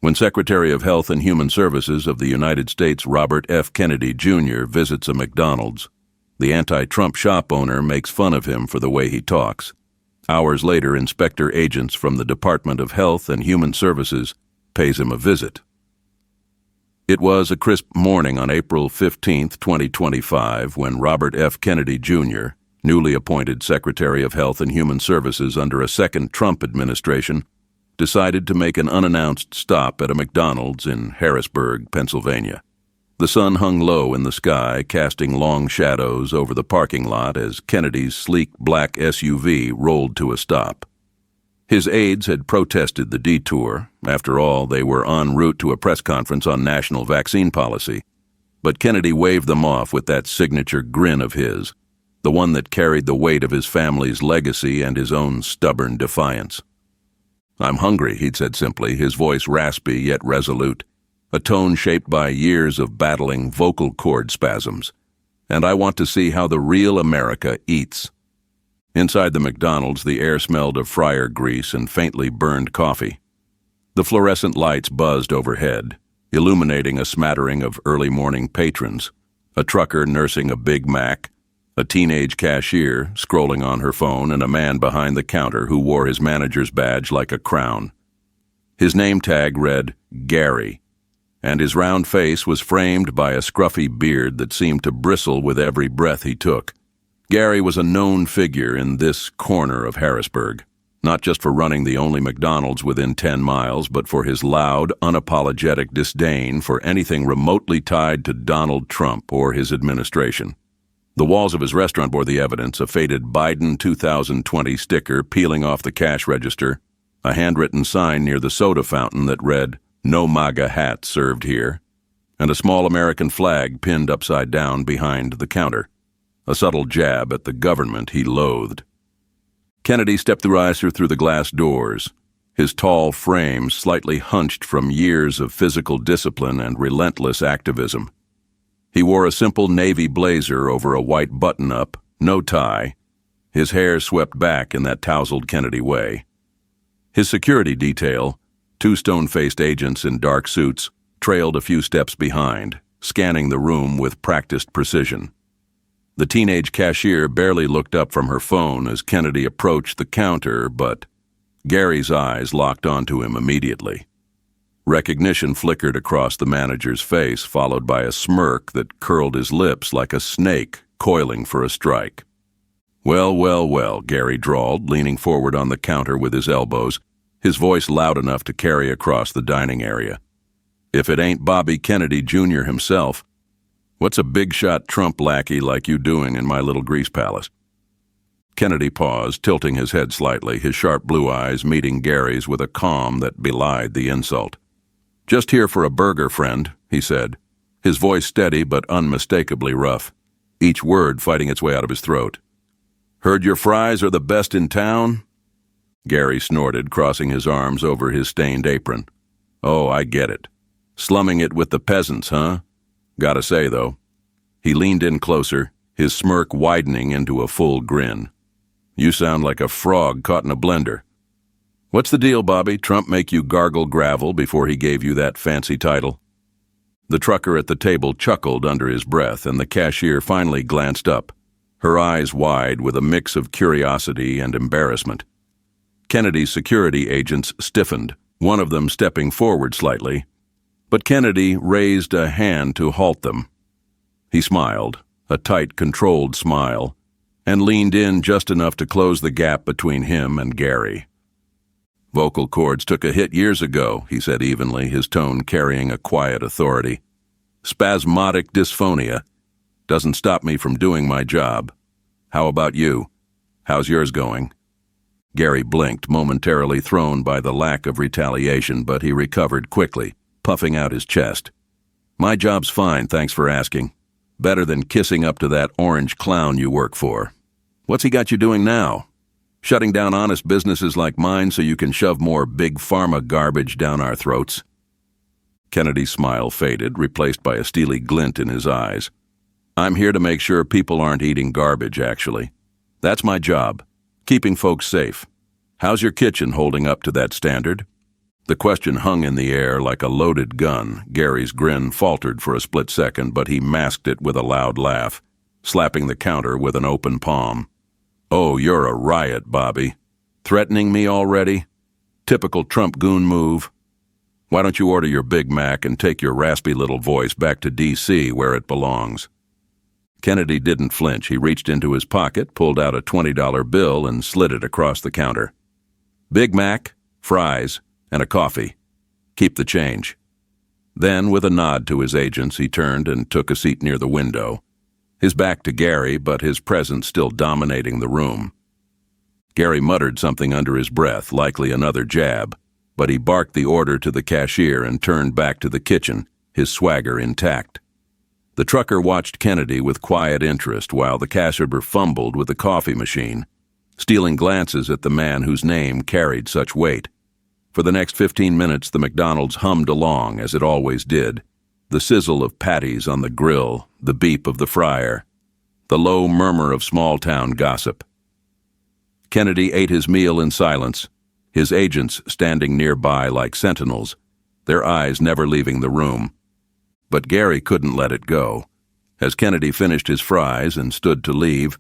When Secretary of Health and Human Services of the United States Robert F. Kennedy, Jr. visits a McDonald's, the anti-Trump shop owner makes fun of him for the way he talks. Hours later, inspector agents from the Department of Health and Human Services pays him a visit. It was a crisp morning on April 15, 2025, when Robert F. Kennedy, Jr., newly appointed Secretary of Health and Human Services under a second Trump administration, decided to make an unannounced stop at a McDonald's in Harrisburg, Pennsylvania. The sun hung low in the sky, casting long shadows over the parking lot as Kennedy's sleek black SUV rolled to a stop. His aides had protested the detour. After all, they were en route to a press conference on national vaccine policy. But Kennedy waved them off with that signature grin of his, the one that carried the weight of his family's legacy and his own stubborn defiance. "I'm hungry," he'd said simply, his voice raspy yet resolute, a tone shaped by years of battling vocal cord spasms. "And I want to see how the real America eats." Inside the McDonald's, the air smelled of fryer grease and faintly burned coffee. The fluorescent lights buzzed overhead, illuminating a smattering of early morning patrons, a trucker nursing a Big Mac, a teenage cashier scrolling on her phone, and a man behind the counter who wore his manager's badge like a crown. His name tag read Gary, and his round face was framed by a scruffy beard that seemed to bristle with every breath he took. Gary was a known figure in this corner of Harrisburg, not just for running the only McDonald's within 10 miles, but for his loud, unapologetic disdain for anything remotely tied to Donald Trump or his administration. The walls of his restaurant bore the evidence: a faded Biden 2020 sticker peeling off the cash register, a handwritten sign near the soda fountain that read, "No MAGA hats served here," and a small American flag pinned upside down behind the counter, a subtle jab at the government he loathed. Kennedy stepped through the glass doors, his tall frame slightly hunched from years of physical discipline and relentless activism. He wore a simple navy blazer over a white button-up, no tie, his hair swept back in that tousled Kennedy way. His security detail, 2 stone-faced agents in dark suits, trailed a few steps behind, scanning the room with practiced precision. The teenage cashier barely looked up from her phone as Kennedy approached the counter, but Gary's eyes locked onto him immediately. Recognition flickered across the manager's face, followed by a smirk that curled his lips like a snake coiling for a strike. "Well, well, well," Gary drawled, leaning forward on the counter with his elbows, his voice loud enough to carry across the dining area. "If it ain't Bobby Kennedy, Jr. himself, what's a big-shot Trump lackey like you doing in my little grease palace?" Kennedy paused, tilting his head slightly, his sharp blue eyes meeting Gary's with a calm that belied the insult. "Just here for a burger, friend," he said, his voice steady but unmistakably rough, each word fighting its way out of his throat. "Heard your fries are the best in town?" Gary snorted, crossing his arms over his stained apron. "Oh, I get it. Slumming it with the peasants, huh? Gotta say, though." He leaned in closer, his smirk widening into a full grin. "You sound like a frog caught in a blender. What's the deal, Bobby? Trump make you gargle gravel before he gave you that fancy title?" The trucker at the table chuckled under his breath, and the cashier finally glanced up, her eyes wide with a mix of curiosity and embarrassment. Kennedy's security agents stiffened, one of them stepping forward slightly, but Kennedy raised a hand to halt them. He smiled, a tight, controlled smile, and leaned in just enough to close the gap between him and Gary. "Vocal cords took a hit years ago," he said evenly, his tone carrying a quiet authority. "Spasmodic dysphonia. Doesn't stop me from doing my job. How about you? How's yours going?" Gary blinked, momentarily thrown by the lack of retaliation, but he recovered quickly, puffing out his chest. "My job's fine, thanks for asking. Better than kissing up to that orange clown you work for. What's he got you doing now? Shutting down honest businesses like mine so you can shove more big pharma garbage down our throats?" Kennedy's smile faded, replaced by a steely glint in his eyes. "I'm here to make sure people aren't eating garbage, actually. That's my job, keeping folks safe. How's your kitchen holding up to that standard?" The question hung in the air like a loaded gun. Gary's grin faltered for a split second, but he masked it with a loud laugh, slapping the counter with an open palm. "Oh, you're a riot, Bobby. Threatening me already? Typical Trump goon move. Why don't you order your Big Mac and take your raspy little voice back to D.C. where it belongs?" Kennedy didn't flinch. He reached into his pocket, pulled out a $20 bill, and slid it across the counter. "Big Mac, fries, and a coffee. Keep the change." Then, with a nod to his agents, he turned and took a seat near the window, his back to Gary, but his presence still dominating the room. Gary muttered something under his breath, likely another jab, but he barked the order to the cashier and turned back to the kitchen, his swagger intact. The trucker watched Kennedy with quiet interest while the cashier fumbled with the coffee machine, stealing glances at the man whose name carried such weight. For the next 15 minutes, the McDonald's hummed along as it always did, the sizzle of patties on the grill, the beep of the fryer, the low murmur of small-town gossip. Kennedy ate his meal in silence, his agents standing nearby like sentinels, their eyes never leaving the room. But Gary couldn't let it go. As Kennedy finished his fries and stood to leave,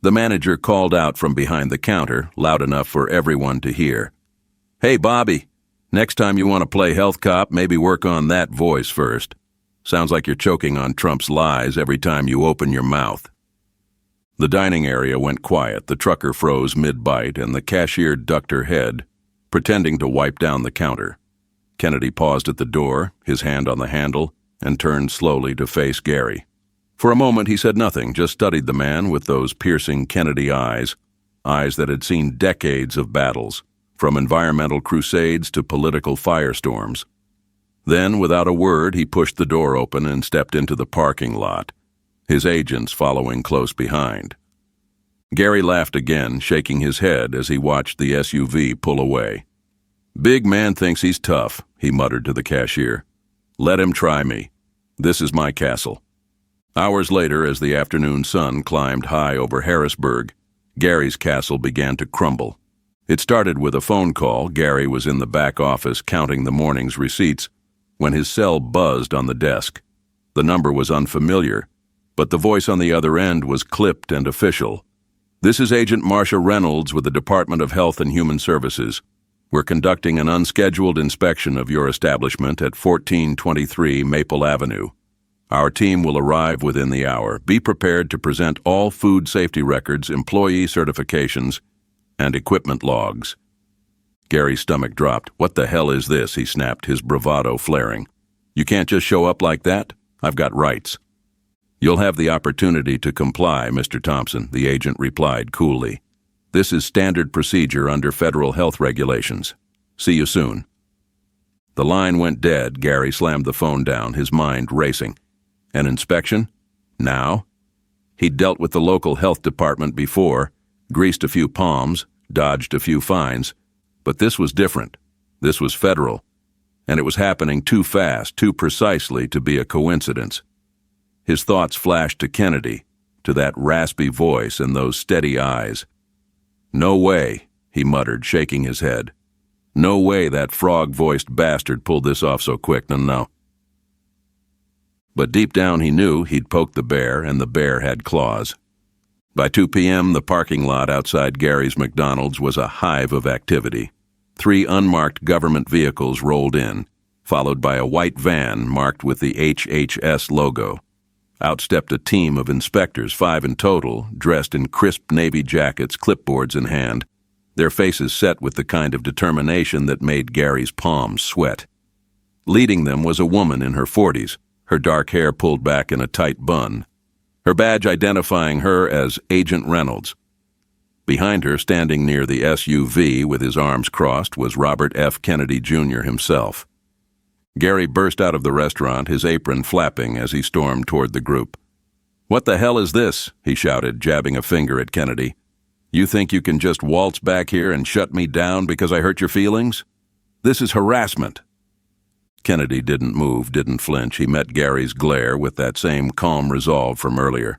the manager called out from behind the counter, loud enough for everyone to hear. "Hey, Bobby, next time you want to play health cop, maybe work on that voice first. Sounds like you're choking on Trump's lies every time you open your mouth." The dining area went quiet. The trucker froze mid-bite, and the cashier ducked her head, pretending to wipe down the counter. Kennedy paused at the door, his hand on the handle, and turned slowly to face Gary. For a moment he said nothing, just studied the man with those piercing Kennedy eyes that had seen decades of battles, from environmental crusades to political firestorms. Then, without a word, he pushed the door open and stepped into the parking lot, his agents following close behind. Gary laughed again, shaking his head as he watched the SUV pull away. "Big man thinks he's tough," he muttered to the cashier. "Let him try me. This is my castle." Hours later, as the afternoon sun climbed high over Harrisburg, Gary's castle began to crumble. It started with a phone call. Gary was in the back office counting the morning's receipts when his cell buzzed on the desk. The number was unfamiliar, but the voice on the other end was clipped and official. "This is Agent Marcia Reynolds with the Department of Health and Human Services. We're conducting an unscheduled inspection of your establishment at 1423 Maple Avenue. Our team will arrive within the hour. Be prepared to present all food safety records, employee certifications, and equipment logs." Gary's stomach dropped. "What the hell is this?" he snapped, his bravado flaring. "You can't just show up like that? I've got rights." "You'll have the opportunity to comply, Mr. Thompson," the agent replied coolly. "This is standard procedure under federal health regulations. See you soon." The line went dead. Gary slammed the phone down, his mind racing. An inspection? Now? He'd dealt with the local health department before, greased a few palms, dodged a few fines, but this was different. This was federal, and it was happening too fast, too precisely to be a coincidence. His thoughts flashed to Kennedy, to that raspy voice and those steady eyes. "No way," he muttered, shaking his head. "No way that frog-voiced bastard pulled this off so quick, no. But deep down he knew he'd poked the bear, and the bear had claws. By 2 p.m., the parking lot outside Gary's McDonald's was a hive of activity. 3 unmarked government vehicles rolled in, followed by a white van marked with the HHS logo. Out stepped a team of inspectors, 5 in total, dressed in crisp navy jackets, clipboards in hand, their faces set with the kind of determination that made Gary's palms sweat. Leading them was a woman in her 40s, her dark hair pulled back in a tight bun, her badge identifying her as Agent Reynolds. Behind her, standing near the SUV with his arms crossed, was Robert F. Kennedy, Jr. himself. Gary burst out of the restaurant, his apron flapping as he stormed toward the group. "What the hell is this?" he shouted, jabbing a finger at Kennedy. "You think you can just waltz back here and shut me down because I hurt your feelings? This is harassment." Kennedy didn't move, didn't flinch. He met Gary's glare with that same calm resolve from earlier.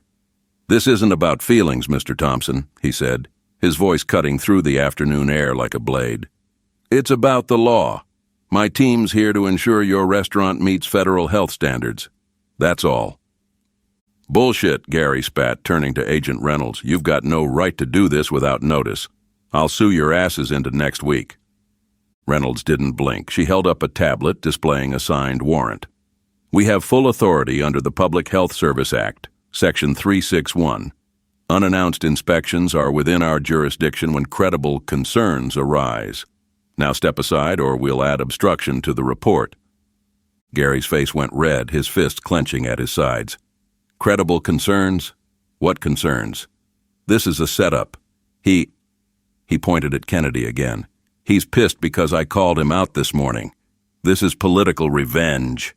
"This isn't about feelings, Mr. Thompson," he said, his voice cutting through the afternoon air like a blade. "It's about the law. My team's here to ensure your restaurant meets federal health standards. That's all." "Bullshit," Gary spat, turning to Agent Reynolds. "You've got no right to do this without notice. I'll sue your asses into next week." Reynolds didn't blink. She held up a tablet displaying a signed warrant. "We have full authority under the Public Health Service Act, Section 361. Unannounced inspections are within our jurisdiction when credible concerns arise. Now step aside or we'll add obstruction to the report." Gary's face went red, his fist clenching at his sides. "Credible concerns? What concerns? This is a setup. He pointed at Kennedy again. "He's pissed because I called him out this morning. This is political revenge."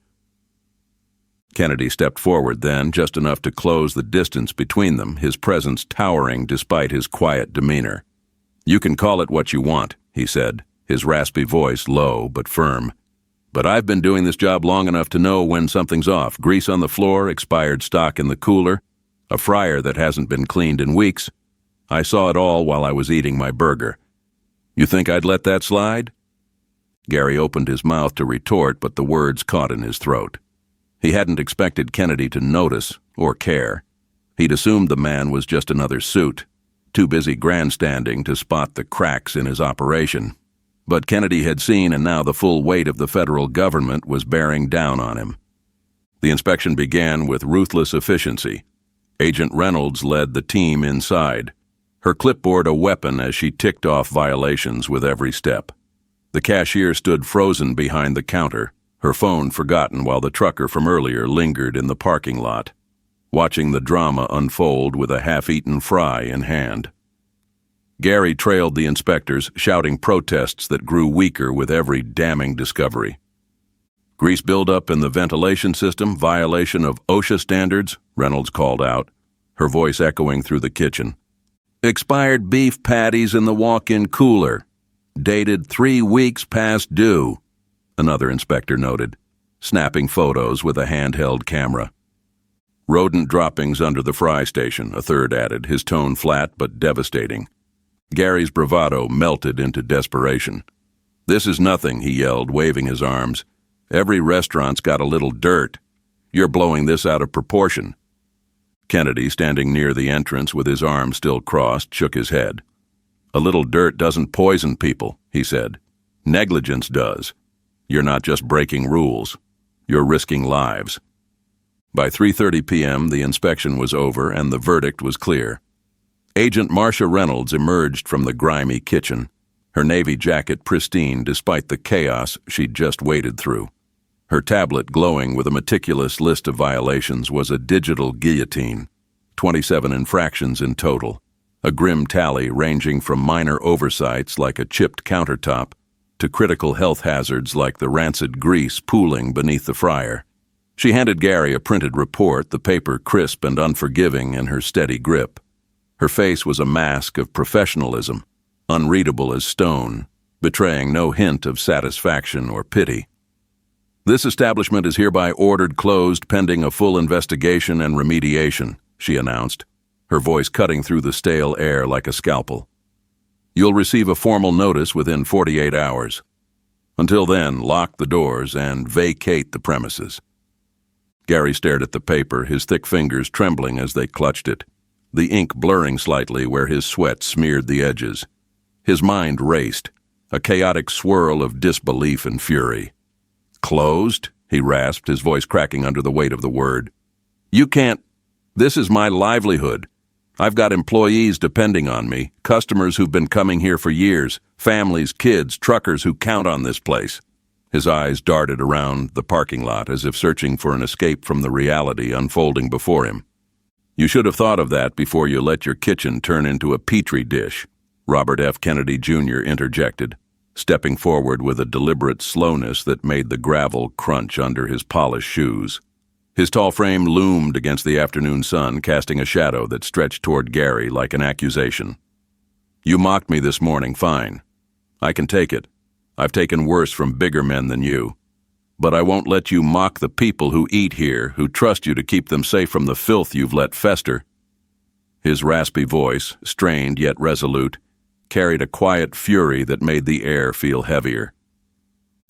Kennedy stepped forward then, just enough to close the distance between them, his presence towering despite his quiet demeanor. "You can call it what you want," he said, his raspy voice low but firm. "But I've been doing this job long enough to know when something's off. Grease on the floor, expired stock in the cooler, a fryer that hasn't been cleaned in weeks. I saw it all while I was eating my burger. You think I'd let that slide?" Gary opened his mouth to retort, but the words caught in his throat. He hadn't expected Kennedy to notice or care. He'd assumed the man was just another suit, too busy grandstanding to spot the cracks in his operation. But Kennedy had seen, and now the full weight of the federal government was bearing down on him. The inspection began with ruthless efficiency. Agent Reynolds led the team inside, her clipboard a weapon as she ticked off violations with every step. The cashier stood frozen behind the counter, her phone forgotten while the trucker from earlier lingered in the parking lot, watching the drama unfold with a half-eaten fry in hand. Gary trailed the inspectors, shouting protests that grew weaker with every damning discovery. "Grease buildup in the ventilation system, violation of OSHA standards," Reynolds called out, her voice echoing through the kitchen. "Expired beef patties in the walk-in cooler, dated 3 weeks past due," another inspector noted, snapping photos with a handheld camera. "Rodent droppings under the fry station," a third added, his tone flat but devastating. Gary's bravado melted into desperation. "This is nothing," he yelled, waving his arms. "Every restaurant's got a little dirt. You're blowing this out of proportion." Kennedy, standing near the entrance with his arms still crossed, shook his head. "A little dirt doesn't poison people," he said. "Negligence does. You're not just breaking rules. You're risking lives." By 3:30 p.m., the inspection was over and the verdict was clear. Agent Marcia Reynolds emerged from the grimy kitchen, her navy jacket pristine despite the chaos she'd just waded through. Her tablet glowing with a meticulous list of violations was a digital guillotine, 27 infractions in total, a grim tally ranging from minor oversights like a chipped countertop to critical health hazards like the rancid grease pooling beneath the fryer. She handed Gary a printed report, the paper crisp and unforgiving in her steady grip. Her face was a mask of professionalism, unreadable as stone, betraying no hint of satisfaction or pity. "This establishment is hereby ordered closed pending a full investigation and remediation," she announced, her voice cutting through the stale air like a scalpel. "You'll receive a formal notice within 48 hours. Until then, lock the doors and vacate the premises." Gary stared at the paper, his thick fingers trembling as they clutched it, the ink blurring slightly where his sweat smeared the edges. His mind raced, a chaotic swirl of disbelief and fury. "Closed?" he rasped, his voice cracking under the weight of the word. "You can't. This is my livelihood. I've got employees depending on me, customers who've been coming here for years, families, kids, truckers who count on this place." His eyes darted around the parking lot as if searching for an escape from the reality unfolding before him. "You should have thought of that before you let your kitchen turn into a petri dish," Robert F. Kennedy, Jr. interjected, stepping forward with a deliberate slowness that made the gravel crunch under his polished shoes. His tall frame loomed against the afternoon sun, casting a shadow that stretched toward Gary like an accusation. "You mocked me this morning, fine. I can take it. I've taken worse from bigger men than you. But I won't let you mock the people who eat here, who trust you to keep them safe from the filth you've let fester." His raspy voice, strained yet resolute, carried a quiet fury that made the air feel heavier.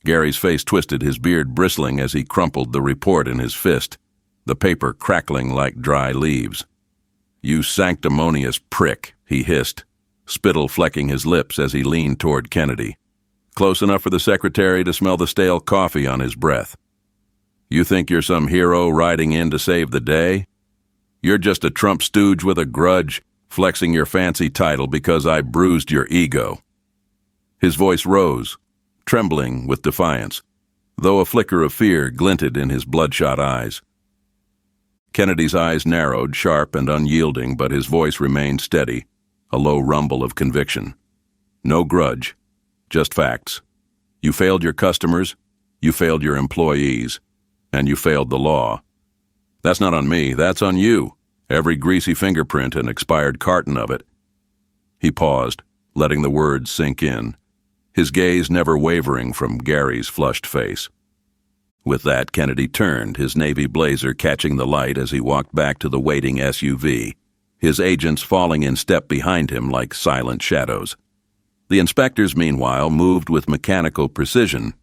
Gary's face twisted, his beard bristling as he crumpled the report in his fist, the paper crackling like dry leaves. "You sanctimonious prick," he hissed, spittle flecking his lips as he leaned toward Kennedy, close enough for the secretary to smell the stale coffee on his breath. "You think you're some hero riding in to save the day? You're just a Trump stooge with a grudge, flexing your fancy title because I bruised your ego." His voice rose, trembling with defiance, though a flicker of fear glinted in his bloodshot eyes. Kennedy's eyes narrowed, sharp and unyielding, but his voice remained steady, a low rumble of conviction. "No grudge, just facts. You failed your customers, you failed your employees, and you failed the law. That's not on me, that's on you. Every greasy fingerprint and expired carton of it." He paused, letting the words sink in, his gaze never wavering from Gary's flushed face. With that, Kennedy turned, his navy blazer catching the light as he walked back to the waiting SUV, his agents falling in step behind him like silent shadows. The inspectors, meanwhile, moved with mechanical precision,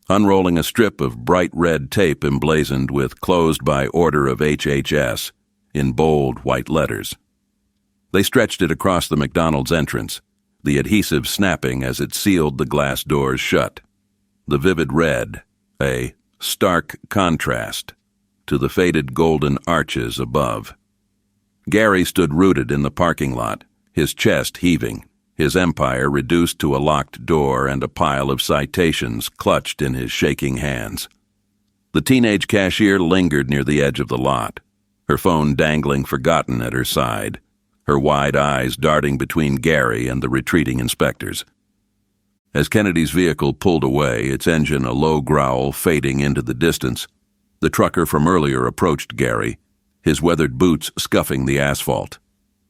unrolling a strip of bright red tape emblazoned with "Closed by order of HHS" in bold white letters. They stretched it across the McDonald's entrance, the adhesive snapping as it sealed the glass doors shut. The vivid red, a stark contrast to the faded golden arches above. Gary stood rooted in the parking lot, his chest heaving, his empire reduced to a locked door and a pile of citations clutched in his shaking hands. The teenage cashier lingered near the edge of the lot, her phone dangling forgotten at her side, her wide eyes darting between Gary and the retreating inspectors. As Kennedy's vehicle pulled away, its engine a low growl fading into the distance, the trucker from earlier approached Gary, his weathered boots scuffing the asphalt.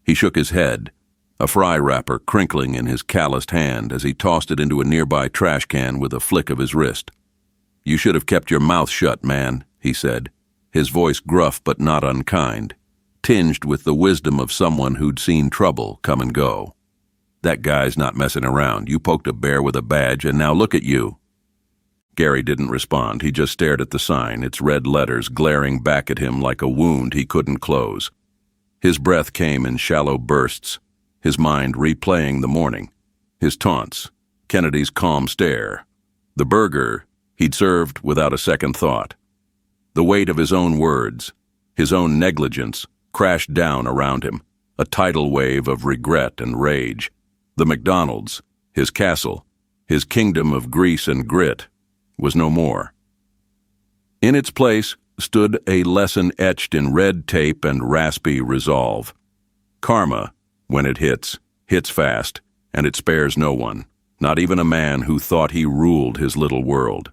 He shook his head, a fry wrapper crinkling in his calloused hand as he tossed it into a nearby trash can with a flick of his wrist. "You should have kept your mouth shut, man," he said, his voice gruff but not unkind, tinged with the wisdom of someone who'd seen trouble come and go. "That guy's not messing around. You poked a bear with a badge, and now look at you." Gary didn't respond. He just stared at the sign, its red letters glaring back at him like a wound he couldn't close. His breath came in shallow bursts, his mind replaying the morning, his taunts, Kennedy's calm stare, the burger he'd served without a second thought. The weight of his own words, his own negligence, crashed down around him, a tidal wave of regret and rage. The McDonald's, his castle, his kingdom of grease and grit, was no more. In its place stood a lesson etched in red tape and raspy resolve. Karma, when it hits fast, and it spares no one, not even a man who thought he ruled his little world.